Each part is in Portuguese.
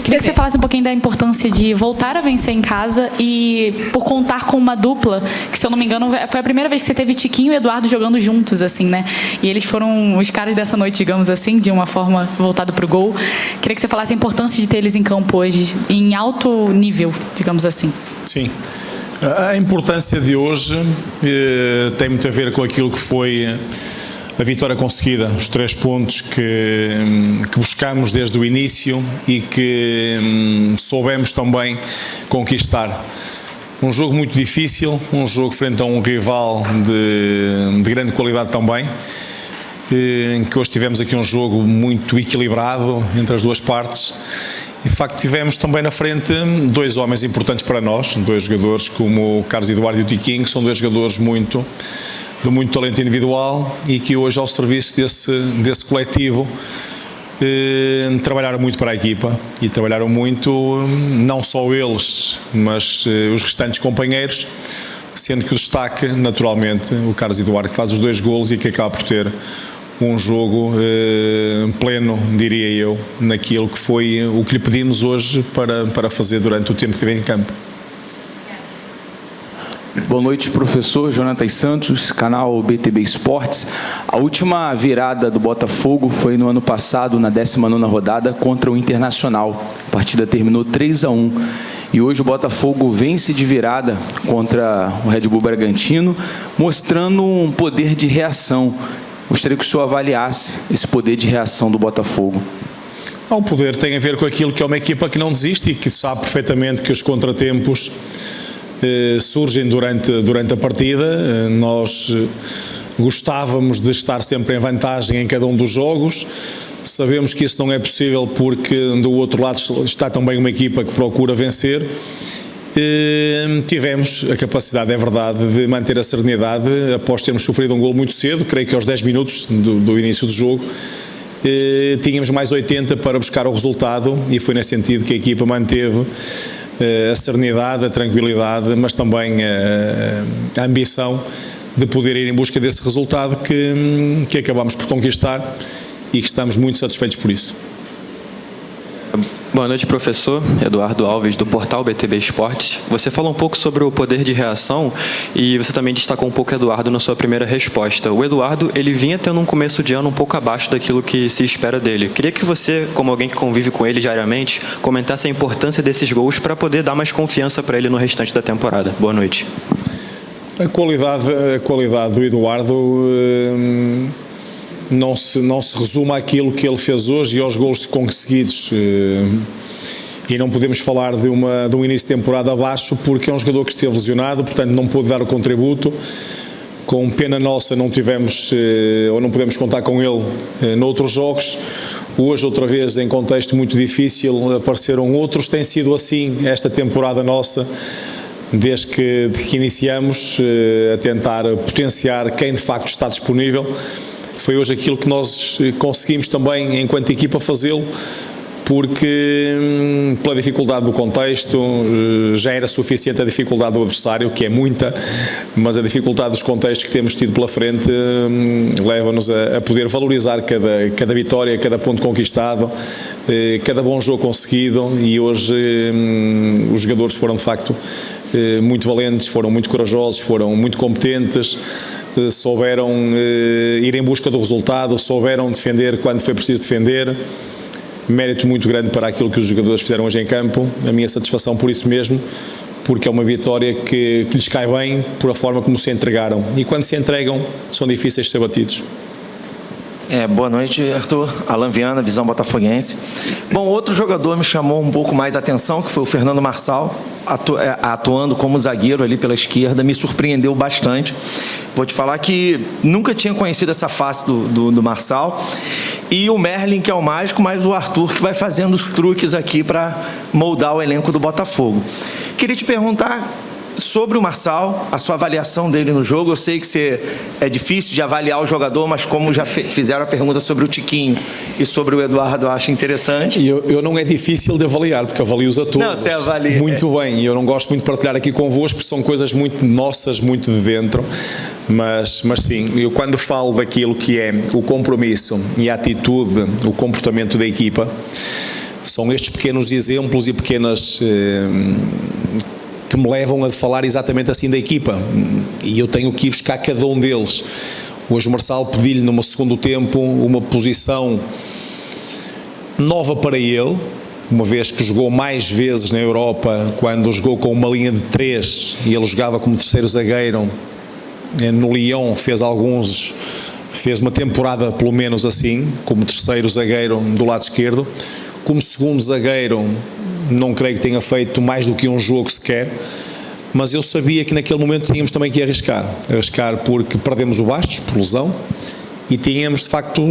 Queria que você falasse um pouquinho da importância de voltar a vencer em casa e por contar com uma dupla, que se eu não me engano foi a primeira vez que você teve Tiquinho e Eduardo jogando juntos, assim, né? E eles foram os caras dessa noite, digamos assim, de uma forma voltada para o gol. Queria que você falasse a importância de ter eles em campo hoje, em alto nível, digamos assim. Sim. A importância de hoje tem muito a ver com aquilo que foi a vitória conseguida, os 3 pontos que buscamos desde o início e que soubemos também conquistar. Um jogo muito difícil, um jogo frente a um rival de grande qualidade também, em que hoje tivemos aqui um jogo muito equilibrado entre as duas partes. E de facto tivemos também na frente 2 homens importantes para nós, 2 jogadores como o Carlos Eduardo e o Tiquinho, que são 2 jogadores de muito talento individual e que hoje ao serviço desse coletivo trabalharam muito para a equipa e trabalharam muito, não só eles, mas os restantes companheiros, sendo que o destaque, naturalmente, o Carlos Eduardo, que faz os 2 golos e que acaba por ter um jogo pleno, diria eu, naquilo que foi o que lhe pedimos hoje para fazer durante o tempo que esteve em campo. Boa noite, professor Jonatas Santos, canal BTB Esportes. A última virada do Botafogo foi no ano passado, na 19ª rodada, contra o Internacional. A partida terminou 3-1. E hoje o Botafogo vence de virada contra o Red Bull Bragantino, mostrando um poder de reação. Gostaria que o senhor avaliasse esse poder de reação do Botafogo. O poder tem a ver com aquilo que é uma equipa que não desiste e que sabe perfeitamente que os contratempos surgem durante a partida. Nós gostávamos de estar sempre em vantagem em cada um dos jogos. Sabemos que isso não é possível porque do outro lado está também uma equipa que procura vencer. Tivemos a capacidade, é verdade, de manter a serenidade após termos sofrido um golo muito cedo, creio que aos 10 minutos do início do jogo. Tínhamos mais 80 para buscar o resultado e foi nesse sentido que a equipa manteve a serenidade, a tranquilidade, mas também a ambição de poder ir em busca desse resultado que acabamos por conquistar e que estamos muito satisfeitos por isso. Boa noite, professor. Eduardo Alves, do portal BTB Esportes. Você falou um pouco sobre o poder de reação e você também destacou um pouco o Eduardo na sua primeira resposta. O Eduardo, ele vinha tendo um começo de ano um pouco abaixo daquilo que se espera dele. Queria que você, como alguém que convive com ele diariamente, comentasse a importância desses gols para poder dar mais confiança para ele no restante da temporada. Boa noite. A qualidade do Eduardo não se resume àquilo que ele fez hoje e aos gols conseguidos. E não podemos falar de um início de temporada abaixo porque é um jogador que esteve lesionado, portanto não pôde dar o contributo. Com pena nossa não tivemos ou não podemos contar com ele noutros jogos. Hoje outra vez em contexto muito difícil apareceram outros. Tem sido assim esta temporada nossa desde que iniciamos a tentar potenciar quem de facto está disponível. Foi hoje aquilo que nós conseguimos também, enquanto equipa, fazê-lo, porque pela dificuldade do contexto, já era suficiente a dificuldade do adversário, que é muita, mas a dificuldade dos contextos que temos tido pela frente leva-nos a poder valorizar cada vitória, cada ponto conquistado, cada bom jogo conseguido, e hoje os jogadores foram de facto muito valentes, foram muito corajosos, foram muito competentes, souberam ir em busca do resultado, souberam defender quando foi preciso defender. Mérito muito grande para aquilo que os jogadores fizeram hoje em campo, a minha satisfação por isso mesmo, porque é uma vitória que lhes cai bem por a forma como se entregaram, e quando se entregam são difíceis de ser batidos. Boa noite, Arthur. Alan Viana, Visão Botafoguense. Bom, outro jogador me chamou um pouco mais a atenção, que foi o Fernando Marçal, atuando como zagueiro ali pela esquerda, me surpreendeu bastante. Vou te falar que nunca tinha conhecido essa face do Marçal. E o Merlin, que é o mágico, mas o Arthur, que vai fazendo os truques aqui para moldar o elenco do Botafogo. Queria te perguntar sobre o Marçal, a sua avaliação dele no jogo. Eu sei que é difícil de avaliar o jogador, mas como já fizeram a pergunta sobre o Tiquinho e sobre o Eduardo, eu acho interessante. E eu não é difícil de avaliar, porque avalio-os a todos. Não, você avalia. Muito bem, e eu não gosto muito de partilhar aqui convosco, porque são coisas muito nossas, muito de dentro, mas sim, eu quando falo daquilo que é o compromisso e a atitude, o comportamento da equipa, são estes pequenos exemplos e pequenas que me levam a falar exatamente assim da equipa, e eu tenho que ir buscar cada um deles. Hoje o Marçal pediu-lhe no segundo tempo uma posição nova para ele, uma vez que jogou mais vezes na Europa, quando jogou com uma linha de 3 e ele jogava como terceiro zagueiro. No Lyon fez uma temporada pelo menos assim, como terceiro zagueiro do lado esquerdo. Como segundo zagueiro, não creio que tenha feito mais do que um jogo sequer, mas eu sabia que naquele momento tínhamos também que arriscar porque perdemos o Bastos por lesão e tínhamos de facto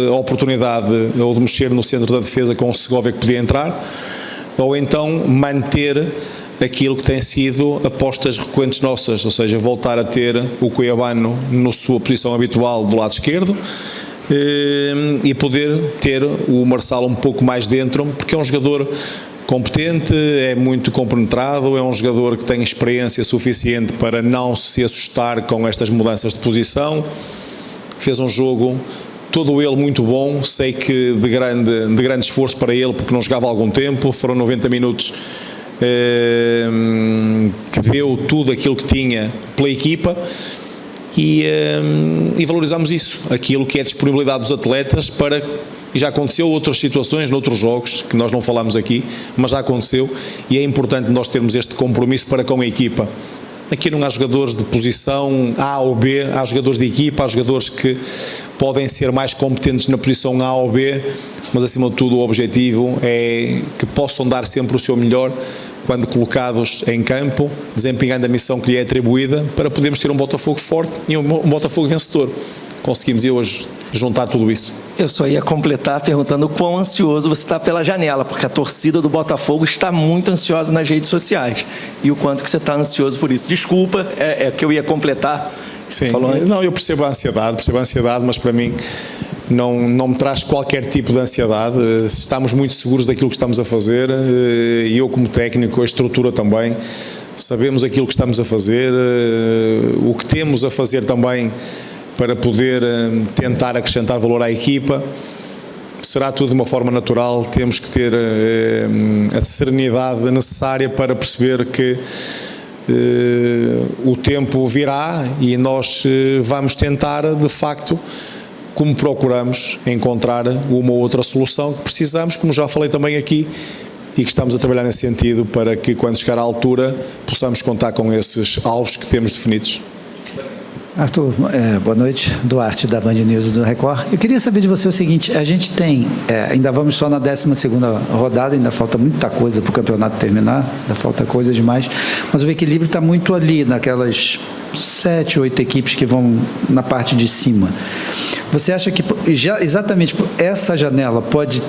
a oportunidade ou de mexer no centro da defesa com o Segovia que podia entrar, ou então manter aquilo que tem sido apostas recorrentes nossas, ou seja, voltar a ter o Cuiabano na sua posição habitual do lado esquerdo e poder ter o Marçal um pouco mais dentro, porque é um jogador competente, é muito compenetrado, é um jogador que tem experiência suficiente para não se assustar com estas mudanças de posição. Fez um jogo todo ele muito bom, sei que de grande esforço para ele, porque não jogava há algum tempo, foram 90 minutos que deu tudo aquilo que tinha pela equipa e valorizamos isso, aquilo que é a disponibilidade dos atletas e já aconteceu outras situações noutros jogos, que nós não falamos aqui, mas já aconteceu e é importante nós termos este compromisso para com a equipa. Aqui não há jogadores de posição A ou B, há jogadores de equipa, há jogadores que podem ser mais competentes na posição A ou B, mas acima de tudo o objetivo é que possam dar sempre o seu melhor quando colocados em campo, desempenhando a missão que lhe é atribuída, para podermos ter um Botafogo forte e um Botafogo vencedor. Conseguimos hoje juntar tudo isso. Eu só ia completar perguntando o quão ansioso você está pela janela, porque a torcida do Botafogo está muito ansiosa nas redes sociais. E o quanto que você está ansioso por isso. Desculpa, é que eu ia completar. Sim, não, eu percebo a ansiedade, mas para mim não me traz qualquer tipo de ansiedade. Estamos muito seguros daquilo que estamos a fazer e eu como técnico, a estrutura também, sabemos aquilo que estamos a fazer, o que temos a fazer também para poder tentar acrescentar valor à equipa. Será tudo de uma forma natural, temos que ter a serenidade necessária para perceber que o tempo virá e nós vamos tentar, de facto, como procuramos, encontrar uma ou outra solução que precisamos, como já falei também aqui, e que estamos a trabalhar nesse sentido para que, quando chegar à altura, possamos contar com esses alvos que temos definidos. Arthur, boa noite, Duarte da Band News e do Record. Eu queria saber de você o seguinte, a gente tem, ainda vamos só na 12ª rodada, ainda falta muita coisa para o campeonato terminar, ainda falta coisa demais, mas o equilíbrio está muito ali, naquelas 7, 8 equipes que vão na parte de cima. Você acha que exatamente essa janela pode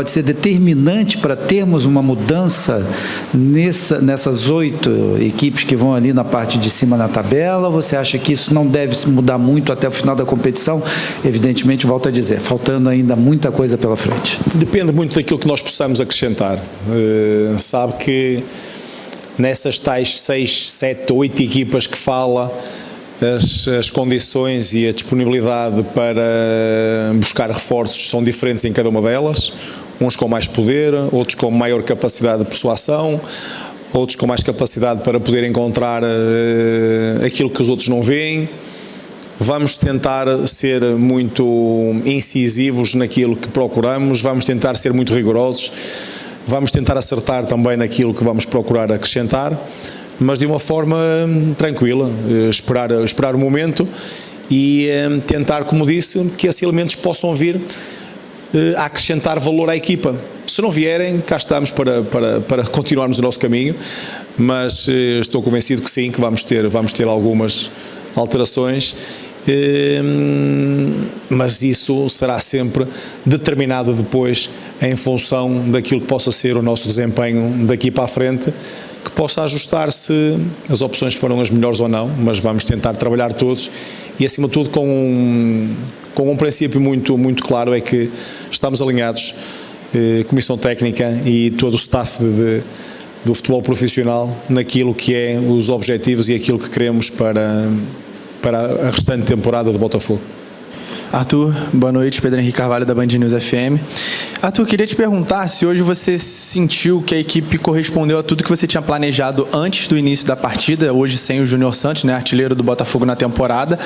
ser determinante para termos uma mudança nessas 8 equipes que vão ali na parte de cima na tabela? Ou você acha que isso não deve se mudar muito até o final da competição? Evidentemente, volto a dizer, faltando ainda muita coisa pela frente. Depende muito daquilo que nós possamos acrescentar. Sabe que nessas tais 6, 7, 8 equipas que fala, as condições e a disponibilidade para buscar reforços são diferentes em cada uma delas, uns com mais poder, outros com maior capacidade de persuasão, outros com mais capacidade para poder encontrar aquilo que os outros não veem. Vamos tentar ser muito incisivos naquilo que procuramos, vamos tentar ser muito rigorosos, vamos tentar acertar também naquilo que vamos procurar acrescentar, mas de uma forma tranquila, esperar o momento e tentar, como disse, que esses elementos possam vir a acrescentar valor à equipa. Se não vierem, cá estamos para continuarmos o nosso caminho, mas estou convencido que sim, que vamos ter algumas alterações, mas isso será sempre determinado depois em função daquilo que possa ser o nosso desempenho daqui para a frente, que possa ajustar se as opções foram as melhores ou não, mas vamos tentar trabalhar todos e, acima de tudo, com um princípio muito, muito claro, é que estamos alinhados, Comissão Técnica e todo o staff do futebol profissional, naquilo que é os objetivos e aquilo que queremos para a restante temporada do Botafogo. Arthur, boa noite. Pedro Henrique Carvalho, da Band News FM. Arthur, queria te perguntar se hoje você sentiu que a equipe correspondeu a tudo que você tinha planejado antes do início da partida, hoje sem o Júnior Santos, né, artilheiro do Botafogo na temporada.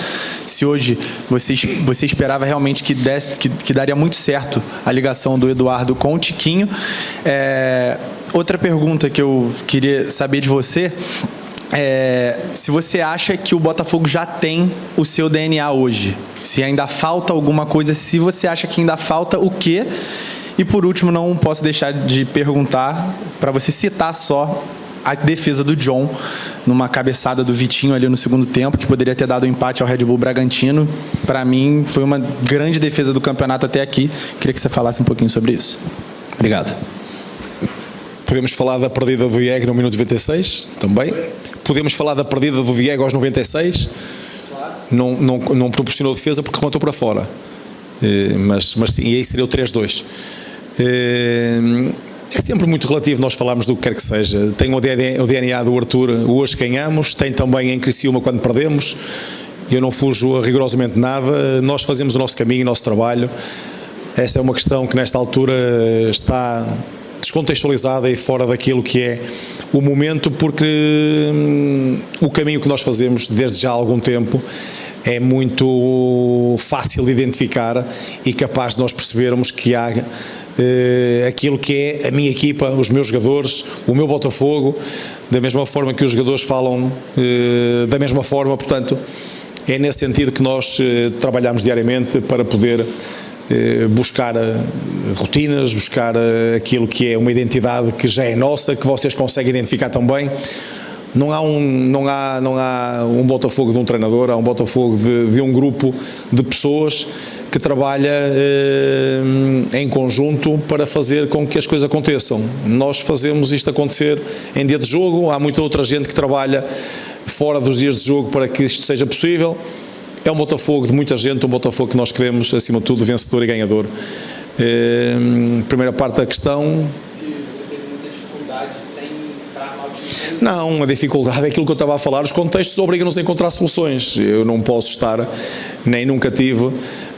Se hoje você esperava realmente que daria muito certo a ligação do Eduardo com o Tiquinho. Outra pergunta que eu queria saber de você se você acha que o Botafogo já tem o seu DNA hoje, se ainda falta alguma coisa, se você acha que ainda falta o quê? E por último, não posso deixar de perguntar para você citar só a defesa do John numa cabeçada do Vitinho ali no segundo tempo, que poderia ter dado um empate ao Red Bull Bragantino. Para mim, foi uma grande defesa do campeonato até aqui. Queria que você falasse um pouquinho sobre isso. Obrigado. Podemos falar da perdida do Diego no minuto 96, também. Podemos falar da perdida do Diego aos 96. Não proporcionou defesa porque rematou para fora. Mas sim, e aí seria o 3-2. É sempre muito relativo nós falarmos do que quer que seja. Tem o DNA do Arthur, hoje ganhamos, tem também em Criciúma quando perdemos. Eu não fujo a rigorosamente nada. Nós fazemos o nosso caminho, o nosso trabalho. Essa é uma questão que nesta altura está descontextualizada e fora daquilo que é o momento, porque o caminho que nós fazemos desde já há algum tempo é muito fácil de identificar e capaz de nós percebermos que há aquilo que é a minha equipa, os meus jogadores, o meu Botafogo, da mesma forma que os jogadores falam da mesma forma. Portanto, é nesse sentido que nós trabalhamos diariamente para poder buscar rotinas, buscar aquilo que é uma identidade que já é nossa, que vocês conseguem identificar também. Não há um Botafogo de um treinador, há um Botafogo de um grupo de pessoas que trabalha em conjunto para fazer com que as coisas aconteçam. Nós fazemos isto acontecer em dia de jogo, há muita outra gente que trabalha fora dos dias de jogo para que isto seja possível. É um Botafogo de muita gente, um Botafogo que nós queremos, acima de tudo, vencedor e ganhador. Primeira parte da questão. Se você teve muita dificuldade sem armar o time? Não, a dificuldade é aquilo que eu estava a falar. Os contextos obrigam-nos a encontrar soluções. Eu não posso estar, nem nunca tive,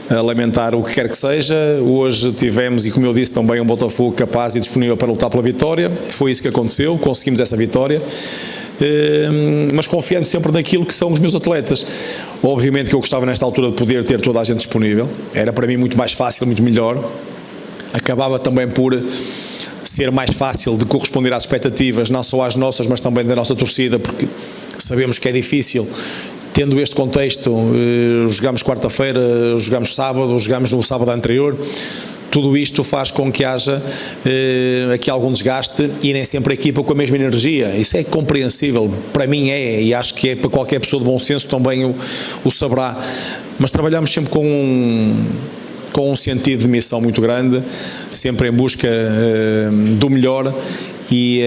a lamentar o que quer que seja. Hoje tivemos, e como eu disse, também um Botafogo capaz e disponível para lutar pela vitória. Foi isso que aconteceu, conseguimos essa vitória. Mas confiando sempre naquilo que são os meus atletas. Obviamente que eu gostava nesta altura de poder ter toda a gente disponível, era para mim muito mais fácil, muito melhor. Acabava também por ser mais fácil de corresponder às expectativas, não só às nossas, mas também da nossa torcida, porque sabemos que é difícil. Tendo este contexto, jogamos quarta-feira, jogamos sábado, jogamos no sábado anterior. Tudo isto faz com que haja aqui algum desgaste e nem sempre a equipa com a mesma energia. Isso é compreensível, para mim e acho que é para qualquer pessoa de bom senso também o saberá. Mas trabalhamos sempre com um sentido de missão muito grande, sempre em busca do melhor, e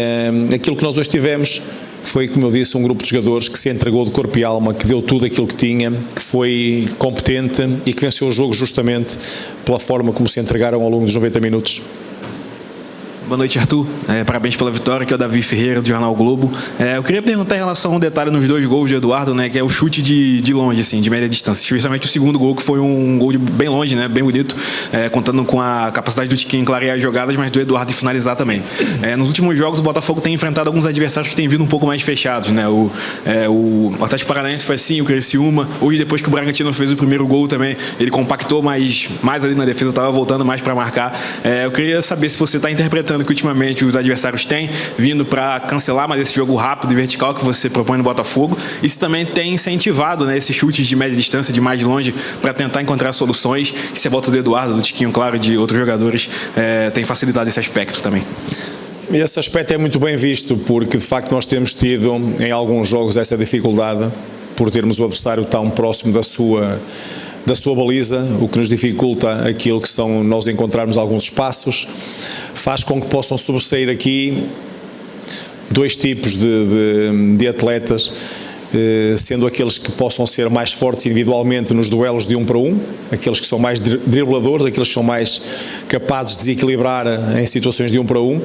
aquilo que nós hoje tivemos foi, como eu disse, um grupo de jogadores que se entregou de corpo e alma, que deu tudo aquilo que tinha, que foi competente e que venceu o jogo justamente pela forma como se entregaram ao longo dos 90 minutos. Boa noite, Arthur. Parabéns pela vitória, que é o Davi Ferreira, do Jornal Globo. Eu queria perguntar em relação a um detalhe nos dois gols de Eduardo, né, que é o chute de longe, assim, de média distância. Especialmente o segundo gol, que foi um gol de bem longe, né, bem bonito, contando com a capacidade do Tiquinho em clarear as jogadas, mas do Eduardo em finalizar também. Nos últimos jogos, o Botafogo tem enfrentado alguns adversários que têm vindo um pouco mais fechados, né? O Atlético Paranaense foi assim, o Criciúma. Hoje, depois que o Bragantino fez o primeiro gol também, ele compactou mais ali na defesa, estava voltando mais para marcar. Eu queria saber se você está interpretando que ultimamente os adversários têm vindo para cancelar mais esse jogo rápido e vertical que você propõe no Botafogo, e se também tem incentivado, né, esses chutes de média distância, de mais longe, para tentar encontrar soluções, e se a volta do Eduardo, do Tiquinho, claro, de outros jogadores, tem facilitado esse aspecto também. Esse aspecto é muito bem visto, porque de facto nós temos tido em alguns jogos essa dificuldade por termos o adversário tão próximo da sua baliza, o que nos dificulta aquilo que são nós encontrarmos alguns espaços, faz com que possam sobressair aqui dois tipos de atletas, sendo aqueles que possam ser mais fortes individualmente nos duelos de 1 para 1, aqueles que são mais dribladores, aqueles que são mais capazes de desequilibrar em situações de 1 para 1,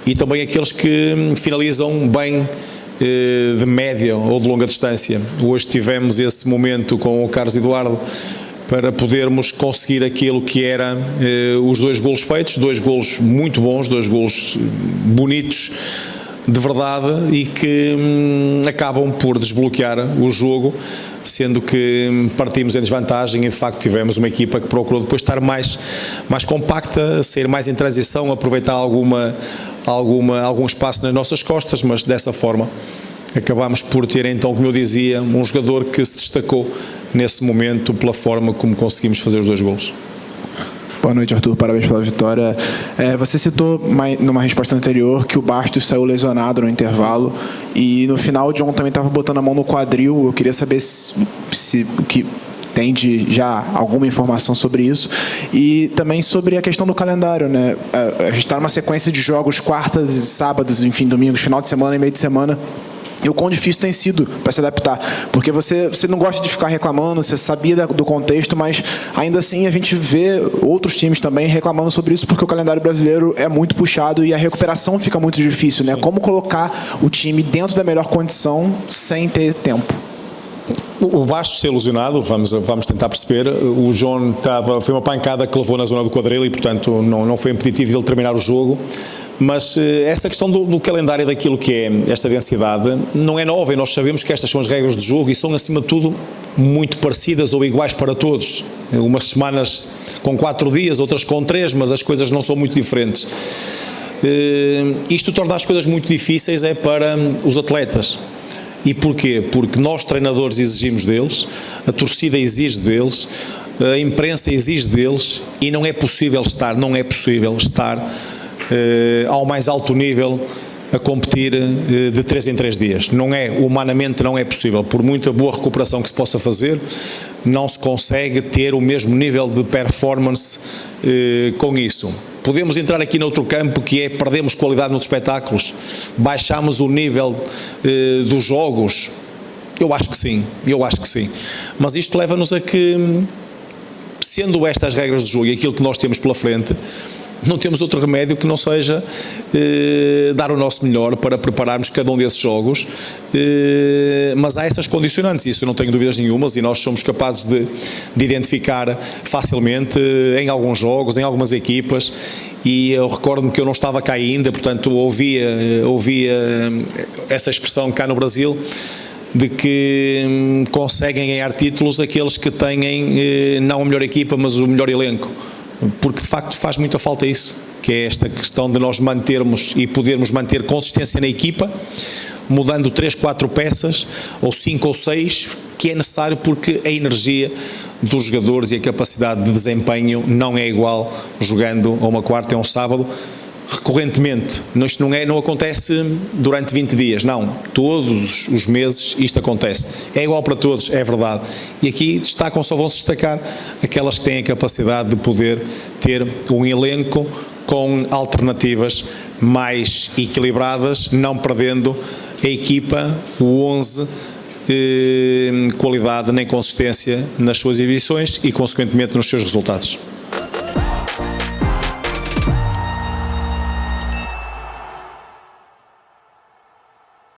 e também aqueles que finalizam bem de média ou de longa distância. Hoje tivemos esse momento com o Carlos Eduardo, para podermos conseguir aquilo que era os 2 golos feitos, 2 golos muito bons, 2 golos bonitos, de verdade, e que acabam por desbloquear o jogo, sendo que partimos em desvantagem e de facto tivemos uma equipa que procurou depois estar mais compacta, sair mais em transição, aproveitar algum espaço nas nossas costas, mas dessa forma acabámos por ter então, como eu dizia, um jogador que se destacou nesse momento pela forma como conseguimos fazer os 2 golos. Boa noite, Arthur. Parabéns pela vitória. Você citou numa resposta anterior que o Bastos saiu lesionado no intervalo e no final o John também estava botando a mão no quadril. Eu queria saber se que tem já alguma informação sobre isso e também sobre a questão do calendário, né? A gente está numa sequência de jogos quartas e sábados, enfim, domingos, final de semana e meio de semana. E o quão difícil tem sido para se adaptar, porque você não gosta de ficar reclamando, você sabia do contexto, mas ainda assim a gente vê outros times também reclamando sobre isso, porque o calendário brasileiro é muito puxado e a recuperação fica muito difícil, né? Como colocar o time dentro da melhor condição sem ter tempo? O Bastos ser ilusionado, vamos tentar perceber. O João foi uma pancada que levou na zona do quadril e, portanto, não foi impeditivo de ele terminar o jogo. Mas essa questão do calendário daquilo que é esta densidade não é nova e nós sabemos que estas são as regras do jogo e são, acima de tudo, muito parecidas ou iguais para todos. Umas semanas com 4 dias, outras com 3, mas as coisas não são muito diferentes. Isto torna as coisas muito difíceis para os atletas. E porquê? Porque nós, treinadores, exigimos deles, a torcida exige deles, a imprensa exige deles e não é possível estar ao mais alto nível a competir de 3 em 3 dias. Humanamente não é possível. Por muita boa recuperação que se possa fazer, não se consegue ter o mesmo nível de performance com isso. Podemos entrar aqui noutro campo que é perdemos qualidade nos espetáculos, baixamos o nível dos jogos. Eu acho que sim. Mas isto leva-nos a que, sendo estas regras do jogo e aquilo que nós temos pela frente, não temos outro remédio que não seja dar o nosso melhor para prepararmos cada um desses jogos, mas há essas condicionantes, isso eu não tenho dúvidas nenhumas, e nós somos capazes de identificar facilmente em alguns jogos, em algumas equipas, e eu recordo-me que eu não estava cá ainda, portanto ouvia essa expressão cá no Brasil, de que conseguem ganhar títulos aqueles que têm não a melhor equipa, mas o melhor elenco. Porque de facto faz muita falta isso, que é esta questão de nós mantermos e podermos manter consistência na equipa, mudando 3, 4 peças, ou 5 ou 6, que é necessário porque a energia dos jogadores e a capacidade de desempenho não é igual jogando a uma quarta e a um sábado, recorrentemente. Isto não acontece durante 20 dias, não. Todos os meses isto acontece. É igual para todos, é verdade. E aqui só vão-se destacar aquelas que têm a capacidade de poder ter um elenco com alternativas mais equilibradas, não perdendo a equipa, o 11, qualidade nem consistência nas suas exibições e, consequentemente, nos seus resultados.